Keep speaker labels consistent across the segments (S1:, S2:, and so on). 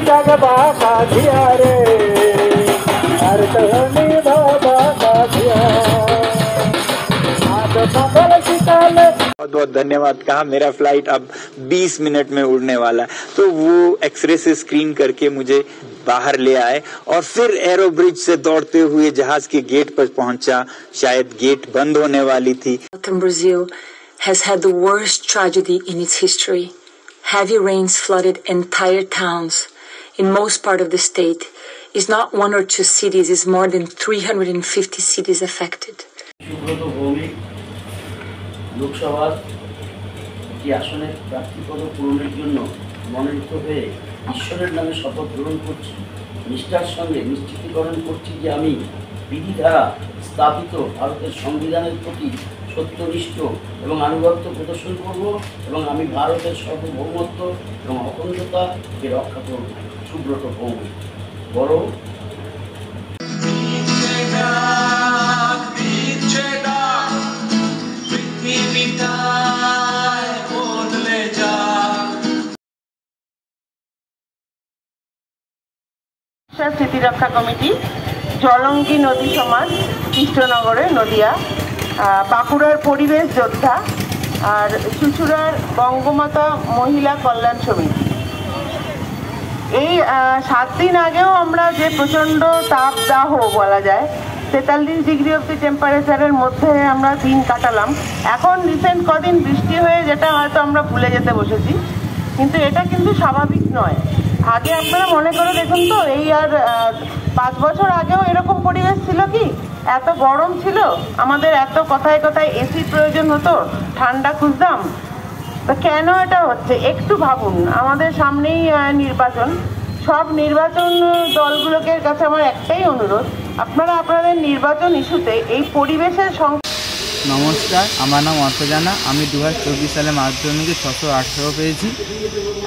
S1: जगबा का दिया रे हर कहनी बाबा का दिया आज मंगल शीतल।
S2: बहुत बहुत धन्यवाद कहा। मेरा फ्लाइट अब 20 मिनट में उड़ने वाला है, तो वो एक्सरे से स्क्रीन करके मुझे बाहर ले आए और फिर एरो ब्रिज से दौड़ते हुए जहाज के गेट पर पहुंचा। शायद गेट बंद होने वाली थी।
S3: Brazil has had the worst tragedy in its history. Heavy rains flooded entire towns. In most part of the state, is not one or two cities, is more than 350 cities affected.
S4: লোকসভার একটি আসনে প্রার্থীপদ পূরণের জন্য মনোনীত হয়ে ঈশ্বরের নামে শপথ গ্রহণ করছি। নিষ্ঠার সঙ্গে নিশ্চিতকরণ করছি যে আমি বিধি দ্বারা স্থাপিত ভারতের সংবিধানের প্রতি সত্যনিষ্ঠ এবং আনুগত্য প্রদর্শন করব এবং আমি ভারতের সার্বভৌমত্ব এবং অখণ্ডতাকে রক্ষা করব। সুব্রত ভৌমিক। বড়
S5: স্মৃতিরক্ষা কমিটি, জলঙ্গি নদী সমাজ, কৃষ্ণনগরে নদিয়া, বাঁকুড়ার পরিবেশ যোদ্ধা আর চুঁচুড়ার বঙ্গমাতা মহিলা কল্যাণ সমিতি। এই 7 দিন আগেও আমরা যে প্রচণ্ড তাপদাহ বলা যায় 43 ডিগ্রি অব্দি টেম্পারেচারের মধ্যে আমরা দিন কাটালাম। এখন রিসেন্ট কদিন বৃষ্টি হয়ে যেটা হয়তো আমরা ভুলে যেতে বসেছি, কিন্তু এটা কিন্তু স্বাভাবিক নয়। আগে আপনারা মনে করে দেখুন তো, এই আর 5 বছর আগেও এরকম পরিবেশ ছিল কি? এত গরম ছিল, আমাদের এত কথায় কথায় এসির প্রয়োজন হতো, ঠান্ডা খুঁজতাম। তো কেন এটা হচ্ছে একটু ভাবুন। আমাদের সামনেই নির্বাচন, সব নির্বাচন দলগুলোকে কাছে আমার একটাই অনুরোধ, আপনারা আপনাদের নির্বাচন ইস্যুতে এই পরিবেশের
S6: নমস্কার, আমার নাম অর্থজানা। আমি 2024 সালে মাধ্যমিকে 618 পেয়েছি।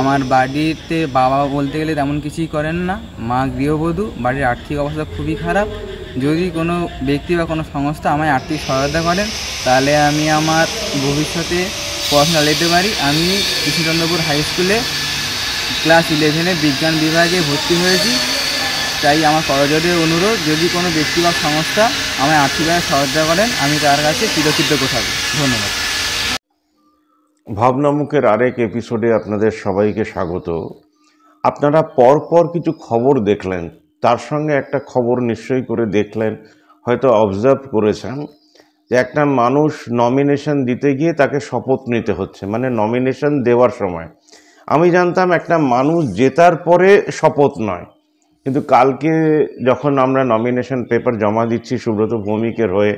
S6: আমার বাড়িতে বাবা বলতে গেলে তেমন কিছুই করেন না, মা গৃহবধূ। বাড়ির আর্থিক অবস্থা খুবই খারাপ। যদি কোনো ব্যক্তি বা কোনো সংস্থা আমায় আর্থিক সহায়তা করেন তাহলে আমি আমার ভবিষ্যতে পড়াশোনা চালাতে পারি। আমি কৃষ্ণচন্দ্রপুর হাই স্কুলে ক্লাস 11-এ বিজ্ঞান বিভাগে ভর্তি হয়েছি। তাই আমার করজোড়ে অনুরোধ, যদি কোনো ব্যক্তি বা সংস্থা আমায় আর্থিকভাবে সহায়তা করেন আমি তার কাছে কৃতজ্ঞ থাকব। ধন্যবাদ।
S7: ভাবনামুখের আরেক এপিসোডে আপনাদের সবাইকে স্বাগত। আপনারা পরপর কিছু খবর দেখলেন, তার সঙ্গে একটা খবর নিশ্চয়ই করে দেখলেন, হয়তো অবজার্ভ করেছেন যে একটা মানুষ নমিনেশন দিতে গিয়ে তাকে শপথ নিতে হচ্ছে, মানে নমিনেশন দেওয়ার সময়। আমি জানতাম একটা মানুষ জেতার পরে শপথ নয়, কিন্তু কালকে যখন আমরা নমিনেশন পেপার জমা দিচ্ছি সুব্রত ভৌমিকের হয়ে,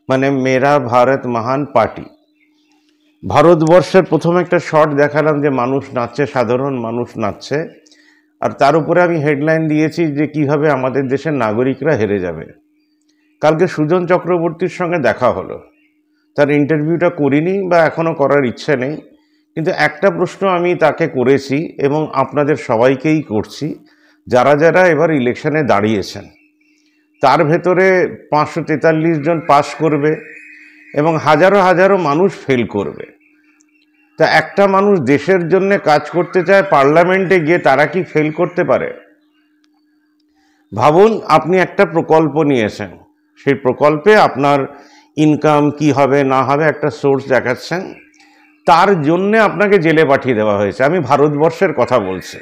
S7: মানে মেরা ভারত মহান পার্টি, ভারতবর্ষের প্রথম একটা শট দেখালাম যে মানুষ নাচছে, সাধারণ মানুষ নাচছে, আর তার উপরে আমি হেডলাইন দিয়েছি যে কিভাবে আমাদের দেশের নাগরিকরা হেরে যাবে। কালকে সুজন চক্রবর্তীর সঙ্গে দেখা হলো, তার ইন্টারভিউটা করিনি বা এখনও করার ইচ্ছে নেই, কিন্তু একটা প্রশ্ন আমি তাকে করেছি এবং আপনাদের সবাইকেই করছি, যারা যারা এবার ইলেকশনে দাঁড়িয়েছেন তার ভেতরে 543 জন পাস করবে এবং হাজারো হাজারো মানুষ ফেল করবে। তা একটা মানুষ দেশের জন্য কাজ করতে চায়, পার্লামেন্টে গিয়ে তারা কি ফেল করতে পারে? ভাবুন, আপনি একটা প্রকল্প নিয়েছেন, সেই প্রকল্পে আপনার ইনকাম কি হবে না হবে একটা সোর্স দেখাচ্ছেন, তার জন্যে আপনাকে জেলে পাঠিয়ে দেওয়া হয়েছে। আমি ভারতবর্ষের কথা বলছি।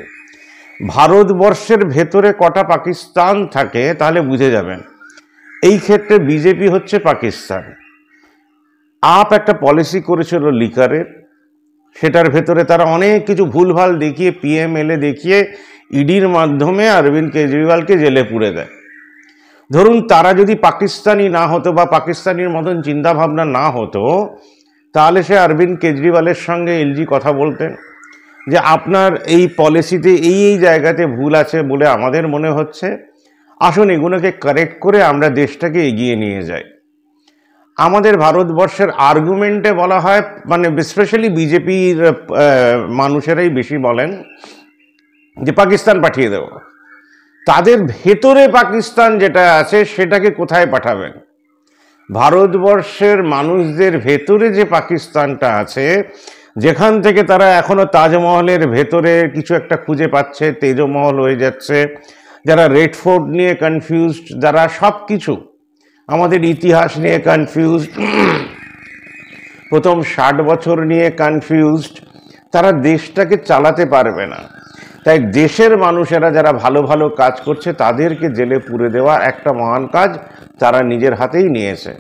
S7: ভারতবর্ষের ভেতরে কটা পাকিস্তান থাকে তাহলে বুঝে যাবেন। এই ক্ষেত্রে বিজেপি হচ্ছে পাকিস্তান। আপ একটা পলিসি করেছিল লিকারের, সেটার ভেতরে তারা অনেক কিছু ভুলভাল দেখিয়ে, পিএমএলএ দেখিয়ে ইডির মাধ্যমে অরবিন্দ কেজরিওয়ালকে জেলে পুরে দেয়। ধরুন তারা যদি পাকিস্তানি না হতো বা পাকিস্তানির মতন চিন্তাভাবনা না হতো, তাহলে সে অরবিন্দ কেজরিওয়ালের সঙ্গে এলজি কথা বলতেন যে আপনার এই পলিসিতে এই এই জায়গাতে ভুল আছে বলে আমাদের মনে হচ্ছে, আসুন এগুলোকে কারেক্ট করে আমরা দেশটাকে এগিয়ে নিয়ে যাই। আমাদের ভারতবর্ষের আর্গুমেন্টে বলা হয়, মানে স্পেশালি বিজেপির মানুষেরাই বেশি বলেন যে পাকিস্তান পাঠিয়ে দেব। তাদের ভেতরে পাকিস্তান যেটা আছে সেটাকে কোথায় পাঠাবেন? ভারতবর্ষের মানুষদের ভেতরে যে পাকিস্তানটা আছে, যেখান থেকে তারা এখনো তাজমহলের ভেতরে কিছু একটা খুঁজে পাচ্ছে, তেজমহল হয়ে যাচ্ছে, যারা রেড ফোর্ট নিয়ে কনফিউজড, যারা সব কিছু আমাদের ইতিহাস নিয়ে কনফিউজড, প্রথম 60 বছর নিয়ে কনফিউজড, তারা দেশটাকে চালাতে পারবে না। তাই দেশের মানুষেরা যারা ভালো ভালো কাজ করছে তাদেরকে জেলে পুরে দেওয়া একটা মহান কাজ তারা নিজের হাতেই নিয়েছে।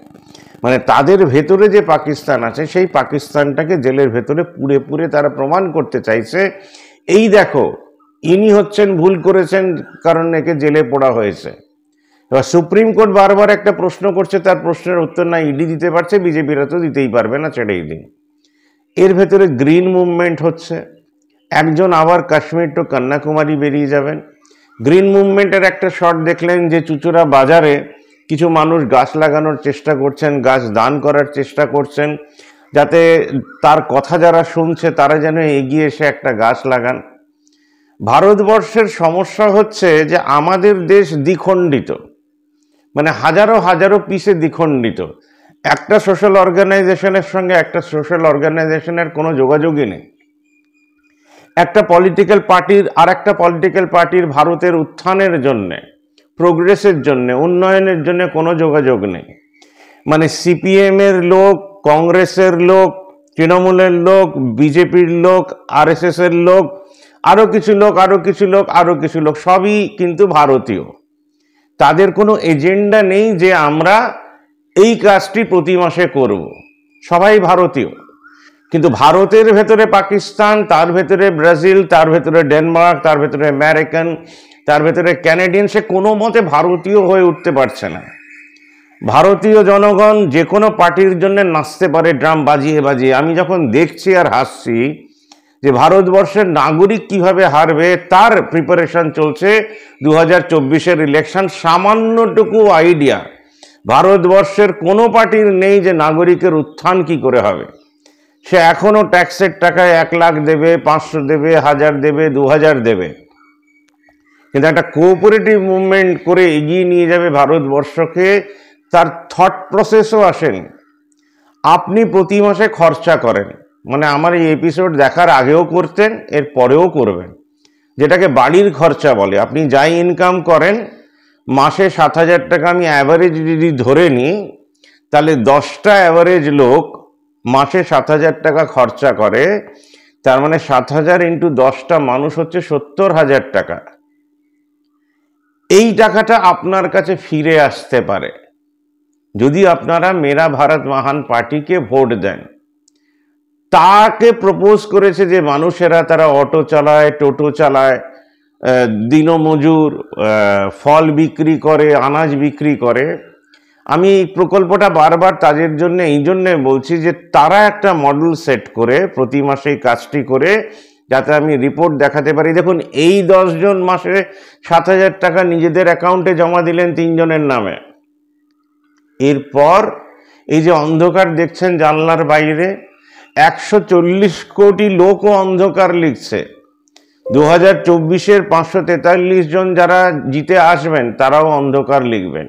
S7: মানে তাদের ভেতরে যে পাকিস্তান আছে সেই পাকিস্তানটাকে জেলের ভেতরে পুরে পুরে তারা প্রমাণ করতে চাইছে, এই দেখো ইনি হচ্ছেন ভুল করেছেন কারণ একে জেলে পোড়া হয়েছে। এবার সুপ্রিম কোর্ট বারবার একটা প্রশ্ন করছে, তার প্রশ্নের উত্তর না ইডি দিতে পারছে, বিজেপিরা তো দিতেই পারবে না, ছেড়েই দিন। এর ভেতরে গ্রিন মুভমেন্ট হচ্ছে, একজন আবার কাশ্মীর টু কন্যাকুমারী বেরিয়ে যাবেন। গ্রিন মুভমেন্টের একটা শট দেখলেন যে চুচুড়া বাজারে কিছু মানুষ গাছ লাগানোর চেষ্টা করছেন, গাছ দান করার চেষ্টা করছেন, যাতে তার কথা যারা শুনছে তারা যেন এগিয়ে এসে একটা গাছ লাগান। ভারতবর্ষের সমস্যা হচ্ছে যে আমাদের দেশ দ্বিখণ্ডিত, মানে হাজারো হাজারো পিসে দ্বিখণ্ডিত। একটা সোশ্যাল অর্গানাইজেশনের সঙ্গে একটা সোশ্যাল অর্গানাইজেশনের কোনো যোগাযোগই নেই। একটা পলিটিক্যাল পার্টির আর একটা পলিটিক্যাল পার্টির ভারতের উত্থানের জন্যে, প্রোগ্রেসের জন্যে, উন্নয়নের জন্য কোনো যোগাযোগ নেই। মানে সিপিএমের লোক, কংগ্রেসের লোক, তৃণমূলের লোক, বিজেপির লোক, আরএসএসের লোক, আরও কিছু লোক সবই কিন্তু ভারতীয়। তাদের কোনো এজেন্ডা নেই যে আমরা এই কাজটি প্রতি মাসে করব, সবাই ভারতীয়। কিন্তু ভারতের ভেতরে পাকিস্তান, তার ভেতরে ব্রাজিল, তার ভেতরে ডেনমার্ক, তার ভেতরে আমেরিকান, তার ভেতরে ক্যানাডিয়ান, সে কোনো মতে ভারতীয় হয়ে উঠতে পারছে না। ভারতীয় জনগণ যে কোনো পার্টির জন্য নাচতে পারে ড্রাম বাজিয়ে বাজিয়ে। আমি যখন দেখছি আর হাসছি যে ভারতবর্ষের নাগরিক কিভাবে হারবে তার প্রিপারেশন চলছে 2024-এর ইলেকশন। সামান্যটুকু আইডিয়া ভারতবর্ষের কোনো পার্টির নেই যে নাগরিকের উত্থান কি করে হবে। সে এখনো ট্যাক্সের টাকায় 1 লাখ দেবে, 500 দেবে, 1000 দেবে, 2000 দেবে, কিন্তু একটা কোঅপারেটিভ মুভমেন্ট করে এগিয়ে নিয়ে যাবে ভারতবর্ষকে, তার থট প্রসেসও আসেনি। আপনি প্রতি মাসে খরচা করেন, মানে আমার এই এপিসোড দেখার আগেও করতেন, এর পরেও করবেন, যেটাকে বাড়ির খরচা বলে। আপনি যাই ইনকাম করেন, মাসে 7000 টাকা আমি অ্যাভারেজ যদি ধরে নিই, তাহলে 10টা অ্যাভারেজ লোক মাসে 7000 টাকা খরচা করে, তার মানে 7000 ইন্টু 10টা মানুষ হচ্ছে 70,000 টাকা। এই টাকাটা আপনার কাছে ফিরে আসতে পারে যদি আপনারা মেরা ভারত মহান পার্টিকে ভোট দেন। তাকে প্রপোজ করেছে যে মানুষেরা তারা অটো চালায়, টোটো চালায়, দিনমজুর, ফল বিক্রি করে, আনাজ বিক্রি করে। আমি এই প্রকল্পটা বারবার তাদের জন্য এই জন্যে বলছি যে তারা একটা মডেল সেট করে প্রতি মাসে এই কাজটি করে, যাতে আমি রিপোর্ট দেখাতে পারি। দেখুন, এই 10 জন মাসে 7000 টাকা নিজেদের অ্যাকাউন্টে জমা দিলেন 3 জনের নামে। এরপর এই যে অন্ধকার দেখছেন জানলার বাইরে, 140 কোটি লোকও অন্ধকার লিখছে। 2024-এর 543 জন যারা জিতে আসবেন তারাও অন্ধকার লিখবেন।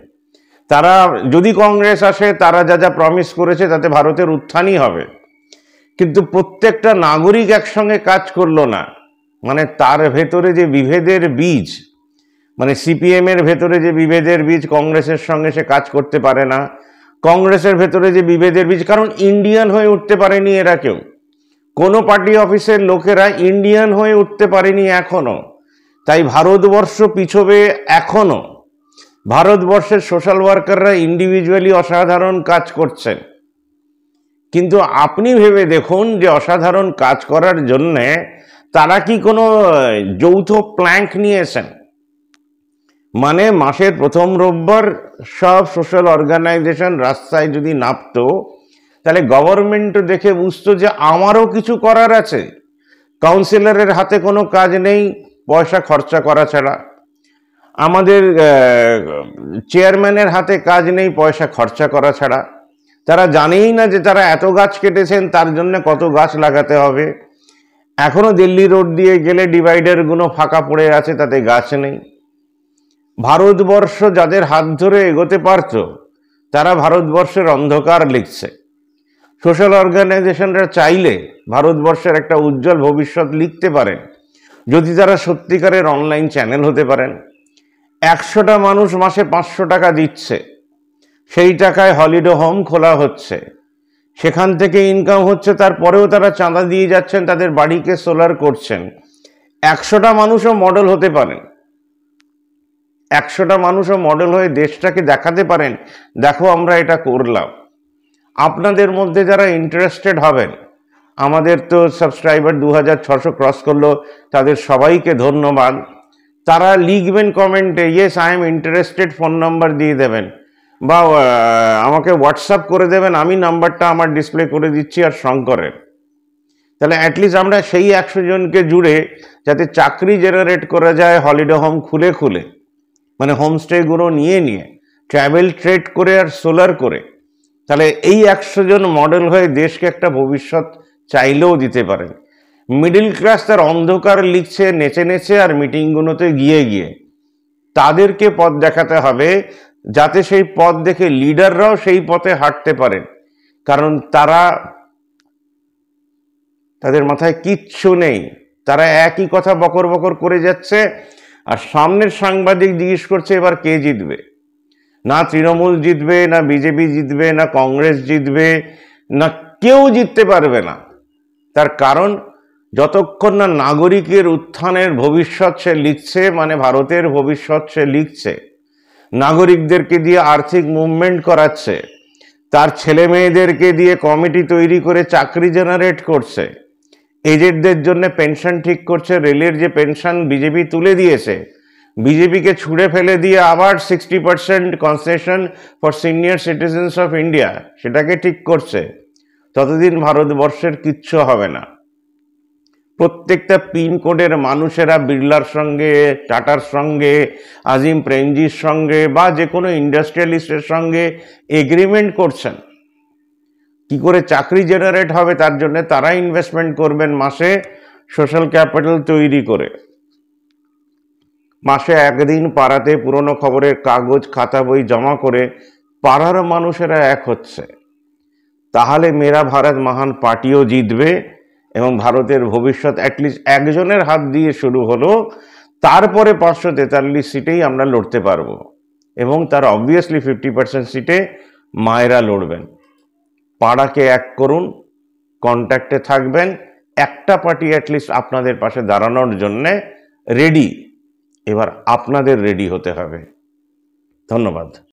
S7: তারা যদি কংগ্রেস আসে, তারা যা যা প্রমিস করেছে তাতে ভারতের উত্থানই হবে, কিন্তু প্রত্যেকটা নাগরিক একসঙ্গে কাজ করলো না। মানে তার ভেতরে যে বিভেদের বীজ, মানে সিপিএমের ভেতরে যে বিভেদের বীজ, কংগ্রেসের সঙ্গে সে কাজ করতে পারে না। কংগ্রেসের ভেতরে যে বিভেদের বীজ, কারণ ইন্ডিয়ান হয়ে উঠতে পারেনি এরা কেউ, কোনো পার্টি অফিসের লোকেরা ইন্ডিয়ান হয়ে উঠতে পারেনি এখনো। তাই ভারতবর্ষ পিছবে এখনো। ভারতবর্ষের সোশ্যাল ওয়ার্কাররা ইন্ডিভিজুয়ালি অসাধারণ কাজ করছেন, কিন্তু আপনি ভেবে দেখুন যে অসাধারণ কাজ করার জন্যে তারা কি কোনো যৌথ প্ল্যাঙ্ক নিয়েছেন? মানে মাসের প্রথম রোববার সব সোশ্যাল অর্গানাইজেশন রাস্তায় যদি নামতো, তাহলে গভর্নমেন্টও দেখে বুঝতো যে আমারও কিছু করার আছে। কাউন্সিলরের হাতে কোনো কাজ নেই পয়সা খরচা করা ছাড়া, আমাদের চেয়ারম্যানের হাতে কাজ নেই পয়সা খরচা করা ছাড়া। তারা জানেই না যে তারা এত গাছ কেটেছেন, তার জন্য কত গাছ লাগাতে হবে। এখনো দিল্লি রোড দিয়ে গেলে ডিভাইডারগুলো ফাঁকা পড়ে আছে, তাতে গাছ নেই। ভারতবর্ষ যাদের হাত ধরে এগোতে পারত, তারা ভারতবর্ষের অন্ধকার লিখছে। সোশ্যাল অর্গানাইজেশনরা চাইলে ভারতবর্ষের একটা উজ্জ্বল ভবিষ্যৎ লিখতে পারেন যদি তারা সত্যিকারের অনলাইন চ্যানেল হতে পারেন। 100টা মানুষ মাসে 500 টাকা দিচ্ছে, সেই টাকায় হলিডে হোম খোলা হচ্ছে, সেখান থেকে ইনকাম হচ্ছে, তারপরেও তারা চাঁদা দিয়ে যাচ্ছেন, তাদের বাড়িকে সোলার করছেন। 100টা মানুষও মডেল হতে পারেন, 100টা মানুষও মডেল হয়ে দেশটাকে দেখাতে পারেন, দেখো আমরা এটা করলাম। আপনাদের মধ্যে যারা ইন্টারেস্টেড হবেন, আমাদের তো সাবস্ক্রাইবার 2600 ক্রস করলো, তাদের সবাইকে ধন্যবাদ। তারা লিখবেন কমেন্টে yes I am interested, phone number দিয়ে দেবেন বা আমাকে হোয়াটসঅ্যাপ করে দেবেন, আমি নাম্বারটা আমার ডিসপ্লে করে দিচ্ছি আর শঙ্করের। তাহলে অ্যাটলিস্ট আমরা সেই 100 জনকে জুড়ে যাতে চাকরি জেনারেট করা যায় হলিডে হোম খুলে খুলে, মানে হোমস্টেগুলো নিয়ে নিয়ে ট্রাভেল ট্রেড করে আর সোলার করে, তাহলে এই 100 জন মডেল হয়ে দেশকে একটা ভবিষ্যৎ চাইলেও দিতে পারেন। মিডিল ক্লাস তার অন্ধকার লিখছে নেচে নেচে আর মিটিংগুলোতে গিয়ে গিয়ে, তাদেরকে পথ দেখাতে হবে যাতে সেই পথ দেখে লিডাররাও সেই পথে হাঁটতে পারেন। কারণ তাদের মাথায় কিচ্ছু নেই, তারা একই কথা বকর বকর করে যাচ্ছে। আর সামনের সাংবাদিক জিজ্ঞেস করছে এবার কে জিতবে, না তৃণমূল জিতবে, না বিজেপি জিতবে, না কংগ্রেস জিতবে, না কেউ জিততে পারবে না। তার কারণ যতক্ষণ না নাগরিকের উত্থানের ভবিষ্যৎ সে লিখছে, মানে ভারতের ভবিষ্যৎ সে লিখছে, নাগরিকদেরকে দিয়ে আর্থিক মুভমেন্ট করাচ্ছে, তার ছেলে মেয়েদেরকে দিয়ে কমিটি তৈরি করে চাকরি জেনারেট করছে, এজেন্টদের জন্য পেনশন ঠিক করছে, রেলের যে পেনশন বিজেপি তুলে দিয়েছে, বিজেপিকে ছুঁড়ে ফেলে দিয়ে আবার 60% concession for senior citizens of India সেটাকে ঠিক করছে, ততদিন ভারতবর্ষের কিচ্ছু হবে না। প্রত্যেকটা পিনকোডের মানুষেরা বিড়লার সঙ্গে, টাটার সঙ্গে, আজিম প্রেমজির সঙ্গে বা যে কোনো ইন্ডাস্ট্রিয়ালিস্টের সঙ্গে এগ্রিমেন্ট করছেন কি করে চাকরি জেনারেট হবে, তার জন্য তারা ইনভেস্টমেন্ট করবেন মাসে সোশ্যাল ক্যাপিটাল তৈরি করে। মাসে একদিন পাড়াতে পুরনো খবরের কাগজ খাতা বই জমা করে পাড়ার মানুষেরা এক হচ্ছে, তাহলে মেরা ভারত মহান পার্টিও জিতবে এবং ভারতের ভবিষ্যৎ অ্যাটলিস্ট একজনের হাত দিয়ে শুরু হলো, তারপরে 543 সিটেই আমরা লড়তে পারবো এবং তার অবভিয়াসলি 50% সিটে মায়েরা লড়বেন। পাড়াকে এক করুন, কন্ট্যাক্টে থাকবেন, একটা পার্টি অ্যাটলিস্ট আপনাদের পাশে দাঁড়ানোর জন্যে রেডি, এবার আপনাদের রেডি হতে হবে। ধন্যবাদ।